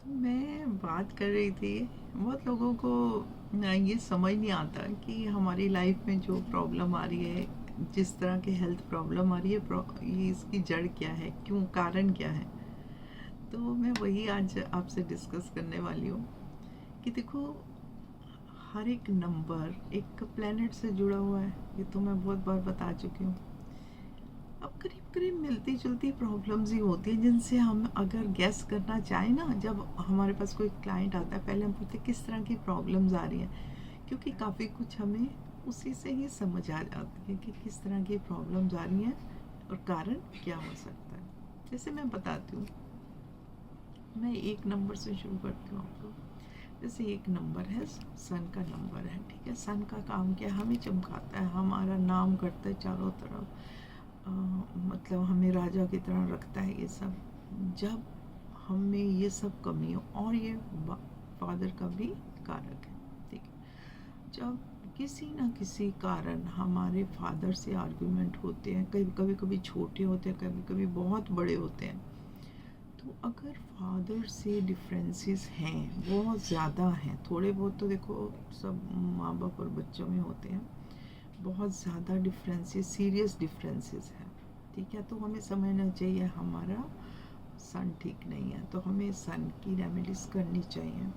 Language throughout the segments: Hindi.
मैं बात कर रही थी। बहुत लोगों को ये समझ नहीं आता कि हमारी लाइफ में जो प्रॉब्लम आ रही है, जिस तरह की हेल्थ प्रॉब्लम आ रही है, ये इसकी जड़ क्या है, क्यों, कारण क्या है। तो मैं वही आज आपसे डिस्कस करने वाली हूँ कि देखो, हर एक नंबर एक प्लेनेट से जुड़ा हुआ है। ये तो मैं बहुत बार बता चुकी हूँ। अब करीब करीब मिलती जुलती प्रॉब्लम्स ही होती हैं जिनसे हम अगर गैस करना चाहें ना, जब हमारे पास कोई क्लाइंट आता है, पहले हम पूछते हैं किस तरह की प्रॉब्लम्स आ रही हैं, क्योंकि काफ़ी कुछ हमें उसी से ही समझ आ जाती है कि किस तरह की प्रॉब्लम्स आ रही हैं और कारण क्या हो सकता है। जैसे मैं बताती हूँ, मैं एक नंबर से शुरू करती हूँ आपको। जैसे एक नंबर है, सन का नंबर है, ठीक है। सन का काम क्या, हमें चमकाता है, हमारा नाम करता है चारों तरफ। मतलब हमें राजा की तरह रखता है ये सब। जब हमें ये सब कमी हो, और ये फादर का भी कारक है, ठीक है। जब किसी ना किसी कारण हमारे फादर से आर्ग्यूमेंट होते हैं, कभी कभी छोटे होते हैं, कभी कभी बहुत बड़े होते हैं। तो अगर फादर से डिफरेंसेस हैं, बहुत ज़्यादा हैं, थोड़े बहुत तो देखो सब माँ बाप और बच्चों में होते हैं, बहुत ज़्यादा डिफरेंसेस, सीरियस डिफरेंसेस हैं, ठीक है। तो हमें समझना चाहिए हमारा सन ठीक नहीं है, तो हमें सन की रेमेडीज करनी चाहिए।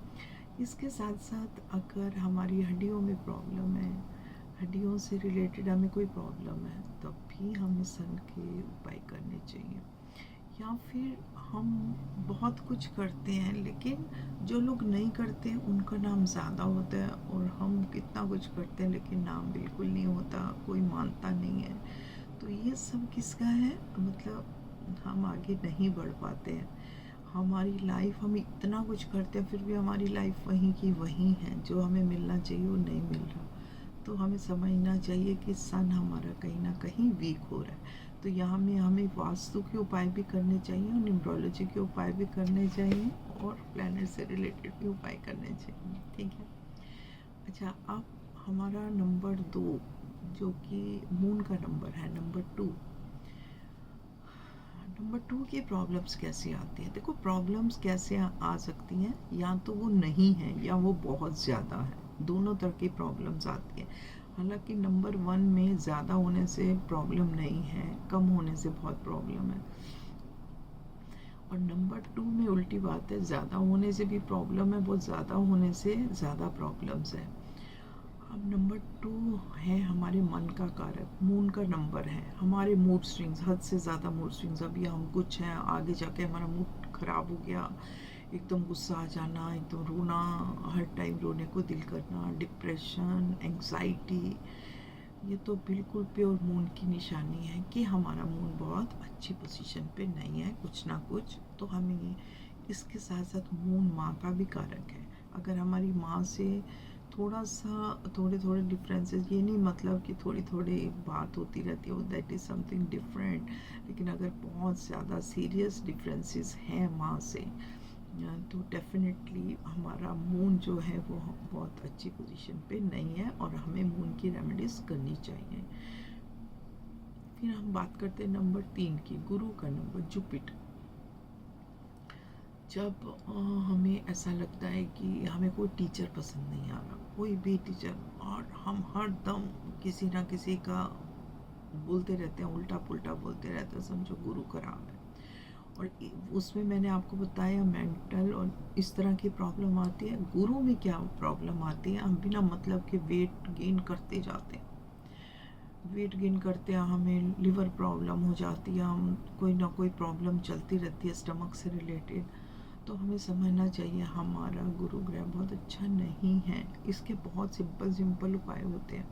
इसके साथ साथ अगर हमारी हड्डियों में प्रॉब्लम है, हड्डियों से रिलेटेड हमें कोई प्रॉब्लम है, तब भी हमें सन के उपाय करने चाहिए। या फिर हम बहुत कुछ करते हैं, लेकिन जो लोग नहीं करते हैं उनका नाम ज़्यादा होता है, और हम कितना कुछ करते हैं लेकिन नाम बिल्कुल नहीं होता, कोई मानता नहीं है। तो ये सब किसका है, मतलब हम आगे नहीं बढ़ पाते हैं। हमारी लाइफ, हम इतना कुछ करते हैं फिर भी हमारी लाइफ वहीं की वहीं है, जो हमें मिलना चाहिए वो नहीं मिल रहा। तो हमें समझना चाहिए कि सन हमारा कहीं ना कहीं वीक हो रहा है। तो यहाँ में हमें वास्तु के उपाय भी करने चाहिए, और न्यूमरोलॉजी के उपाय भी करने चाहिए, और प्लैनेट से रिलेटेड भी उपाय करने चाहिए, ठीक है। अच्छा, अब हमारा नंबर 2, जो कि मून का नंबर है, नंबर 2। नंबर 2 की प्रॉब्लम्स कैसे आती हैं? देखो, प्रॉब्लम्स कैसे आ सकती हैं, या तो वो नहीं है या वो बहुत ज़्यादा है, दोनों तरह की प्रॉब्लम्स आती हैं। हालांकि नंबर 1 में ज़्यादा होने से प्रॉब्लम नहीं है, कम होने से बहुत प्रॉब्लम है। और नंबर 2 में उल्टी बात है, ज़्यादा होने से भी प्रॉब्लम है, बहुत ज़्यादा होने से ज़्यादा प्रॉब्लम्स है। अब नंबर 2 है हमारे मन का कारक, मून का नंबर है, हमारे मूड स्विंग्स, हद से ज़्यादा मूड स्विंग्स। अभी हम कुछ हैं, आगे जाके हमारा मूड खराब हो गया, एकदम गुस्सा आ जाना, एकदम रोना, हर टाइम रोने को दिल करना, डिप्रेशन, एंग्जाइटी, ये तो बिल्कुल प्योर मून की निशानी है कि हमारा मून बहुत अच्छी पोजीशन पे नहीं है, कुछ ना कुछ तो हमें। इसके साथ साथ मून माँ का भी कारक है। अगर हमारी माँ से थोड़ा सा, थोड़े थोड़े डिफरेंसेस, ये नहीं मतलब कि थोड़ी थोड़ी बात होती रहती है, दैट इज़ समथिंग डिफरेंट। लेकिन अगर बहुत ज़्यादा सीरियस डिफरेंसेस हैं माँ से, तो डेफिनेटली हमारा मून जो है वो बहुत अच्छी पोजीशन पे नहीं है, और हमें मून की रेमेडीज करनी चाहिए। फिर हम बात करते हैं नंबर 3 की, गुरु का नंबर, जुपिटर। जब हमें ऐसा लगता है कि हमें कोई टीचर पसंद नहीं आ रहा, कोई भी टीचर, और हम हर दम किसी ना किसी का बोलते रहते हैं, उल्टा पुल्टा बोलते रहते हैं, समझो गुरु खराब है। और उसमें मैंने आपको बताया मेंटल और इस तरह की प्रॉब्लम आती है। गुरु में क्या प्रॉब्लम आती है, हम बिना मतलब के वेट गेन करते जाते हैं, वेट गेन करते हैं, हमें लिवर प्रॉब्लम हो जाती है, हम कोई ना कोई प्रॉब्लम चलती रहती है स्टमक से रिलेटेड। तो हमें समझना चाहिए हमारा गुरु ग्रह बहुत अच्छा नहीं है। इसके बहुत सिंपल सिंपल उपाय होते हैं।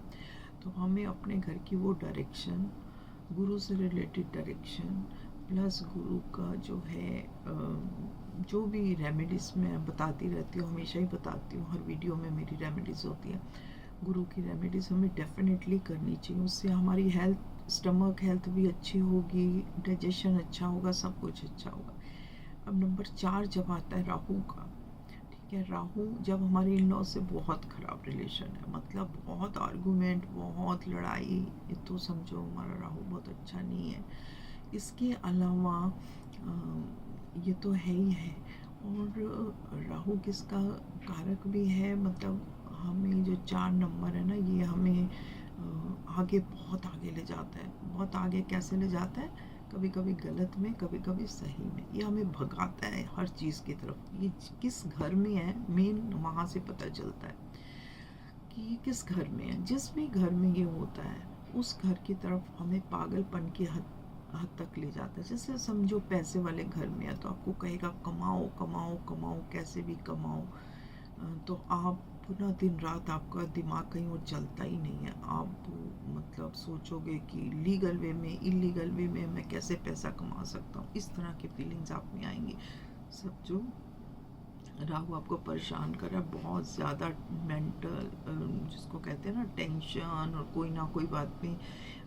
तो हमें अपने घर की वो डायरेक्शन, गुरु से रिलेटेड डायरेक्शन, प्लस गुरु का जो है जो भी रेमेडीज़ मैं बताती रहती हूँ, हमेशा ही बताती हूँ, हर वीडियो में मेरी रेमेडीज़ होती है। गुरु की रेमेडीज़ हमें डेफिनेटली करनी चाहिए, उससे हमारी हेल्थ, स्टमक हेल्थ भी अच्छी होगी, डाइजेशन अच्छा होगा, सब कुछ अच्छा होगा। अब नंबर 4 जब आता है राहु का, ठीक है। राहु जब हमारे इन लॉ से बहुत ख़राब रिलेशन है, मतलब बहुत आर्गूमेंट, बहुत लड़ाई, तो समझो हमारा राहु बहुत अच्छा नहीं है। इसके अलावा ये तो है ही है, और राहु किसका कारक भी है, मतलब हमें जो 4 नंबर है ना, ये हमें आगे, बहुत आगे ले जाता है। बहुत आगे कैसे ले जाता है? कभी कभी गलत में, कभी कभी सही में। ये हमें भगाता है हर चीज़ की तरफ। ये किस घर में है मेन, वहाँ से पता चलता है कि ये किस घर में है। जिस भी घर में ये होता है उस घर की तरफ हमें पागलपन की हद तक ले जाता है। जैसे समझो पैसे वाले घर में है तो आपको कहेगा कमाओ कमाओ कमाओ, कैसे भी कमाओ। तो आप पूरा दिन रात आपका दिमाग कहीं और चलता ही नहीं है। आप मतलब सोचोगे कि लीगल वे में, इलीगल वे में मैं कैसे पैसा कमा सकता हूँ। इस तरह की फीलिंग्स आप में आएंगी। सब जो राहु आपको परेशान कर रहा है, बहुत ज़्यादा मेंटल, जिसको कहते हैं ना टेंशन, और कोई ना कोई बात में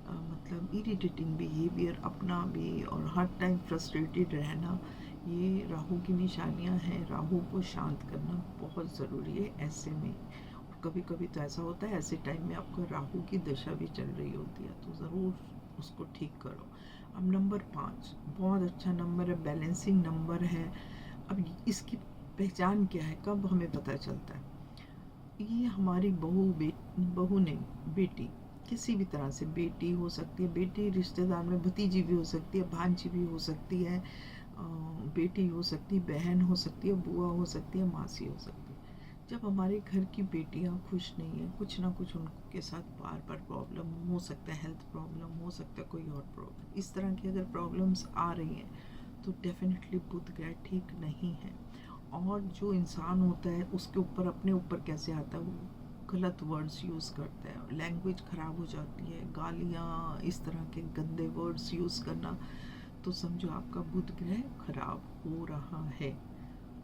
मतलब इरिटेटिंग बिहेवियर अपना भी, और हर टाइम फ्रस्ट्रेटेड रहना, ये राहु की निशानियां हैं। राहु को शांत करना बहुत ज़रूरी है ऐसे में। और कभी कभी तो ऐसा होता है ऐसे टाइम में आपको राहु की दशा भी चल रही होती है, तो ज़रूर उसको ठीक करो। अब नंबर 5 बहुत अच्छा नंबर है, बैलेंसिंग नंबर है। अब इसकी पहचान क्या है, कब हमें पता चलता है? ये हमारी बहू नहीं, बेटी, किसी भी तरह से बेटी हो सकती है। बेटी रिश्तेदार में भतीजी भी हो सकती है, भांजी भी हो सकती है, बेटी हो सकती है, बहन हो सकती है, बुआ हो सकती है, मासी हो सकती है। जब हमारे घर की बेटियां खुश नहीं है, कुछ ना कुछ उनके साथ बार बार प्रॉब्लम हो सकता है, हेल्थ प्रॉब्लम हो सकता है, कोई और प्रॉब्लम, इस तरह की अगर प्रॉब्लम्स आ रही हैं तो डेफिनेटली बुध ग्रह ठीक नहीं है। और जो इंसान होता है उसके ऊपर, अपने ऊपर कैसे आता है, वो गलत वर्ड्स यूज़ करता है, लैंग्वेज ख़राब हो जाती है, गालियाँ, इस तरह के गंदे वर्ड्स यूज़ करना, तो समझो आपका बुध ग्रह खराब हो रहा है।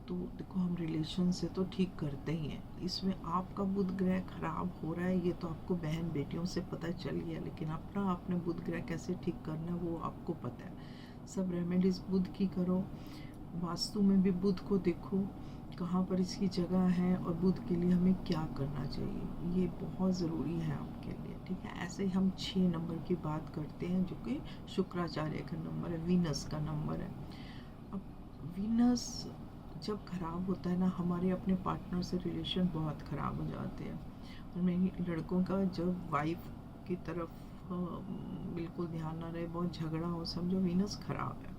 तो देखो, हम रिलेशन से तो ठीक करते ही हैं, इसमें आपका बुध ग्रह खराब हो रहा है, ये तो आपको बहन बेटियों से पता चल गया, लेकिन अपना आपने बुध ग्रह कैसे ठीक करना है वो आपको पता है। सब रेमेडीज बुध की करो, वास्तु में भी बुध को देखो कहाँ पर इसकी जगह है, और बुध के लिए हमें क्या करना चाहिए, ये बहुत ज़रूरी है आपके लिए। ठीक है, ऐसे ही हम 6 नंबर की बात करते हैं, जो कि शुक्राचार्य का नंबर है, वीनस का नंबर है। अब वीनस जब खराब होता है ना, हमारे अपने पार्टनर से रिलेशन बहुत ख़राब हो जाते हैं। और मेरी लड़कों का जब वाइफ की तरफ बिल्कुल ध्यान ना रहे, बहुत झगड़ा हो, समझो वीनस खराब है।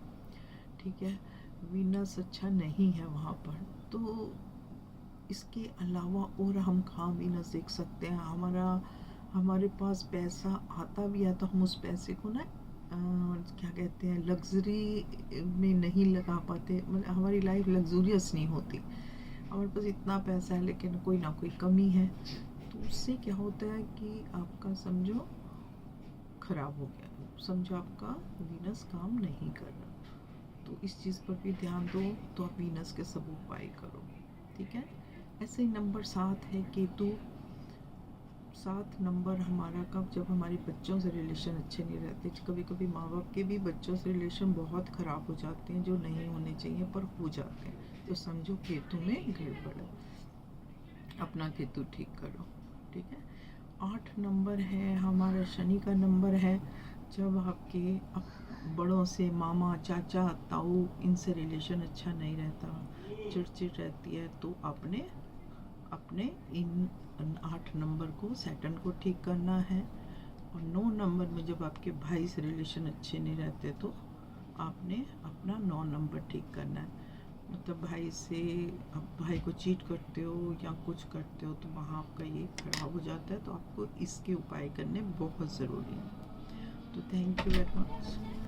ठीक है, वीनस अच्छा नहीं है वहाँ पर। तो इसके अलावा और हम कहाँ वीनस देख सकते हैं? हमारे पास पैसा आता भी है तो हम उस पैसे को ना क्या कहते हैं, लग्जरी में नहीं लगा पाते, मतलब हमारी लाइफ लग्जूरियस नहीं होती। हमारे पास इतना पैसा है लेकिन कोई ना कोई कमी है, तो उससे क्या होता है कि आपका समझो खराब हो गया, समझो आपका वीनस काम नहीं कर रहा। तो इस चीज़ पर भी ध्यान दो, तो आप वीनस के सब उपाय करो। ठीक है, ऐसे ही नंबर 7 है केतु। 7 नंबर हमारा कब, जब हमारे बच्चों से रिलेशन अच्छे नहीं रहते। कभी कभी माँ बाप के भी बच्चों से रिलेशन बहुत ख़राब हो जाते हैं, जो नहीं होने चाहिए पर हो जाते हैं, तो समझो केतु में गड़बड़ है, अपना केतु ठीक करो। ठीक है, 8 नंबर है हमारा शनि का नंबर है। जब आपके बड़ों से, मामा, चाचा, ताऊ, इनसे रिलेशन अच्छा नहीं रहता, चिड़चिड़ रहती है, तो आपने अपने इन 8 नंबर को, सैटर्न को ठीक करना है। और 9 नंबर में जब आपके भाई से रिलेशन अच्छे नहीं रहते, तो आपने अपना 9 नंबर ठीक करना है। मतलब भाई से, अब भाई को चीट करते हो या कुछ करते हो, तो वहाँ आपका ये खराब हो जाता है, तो आपको इसके उपाय करने बहुत ज़रूरी है। तो थैंक यू वेरी मच।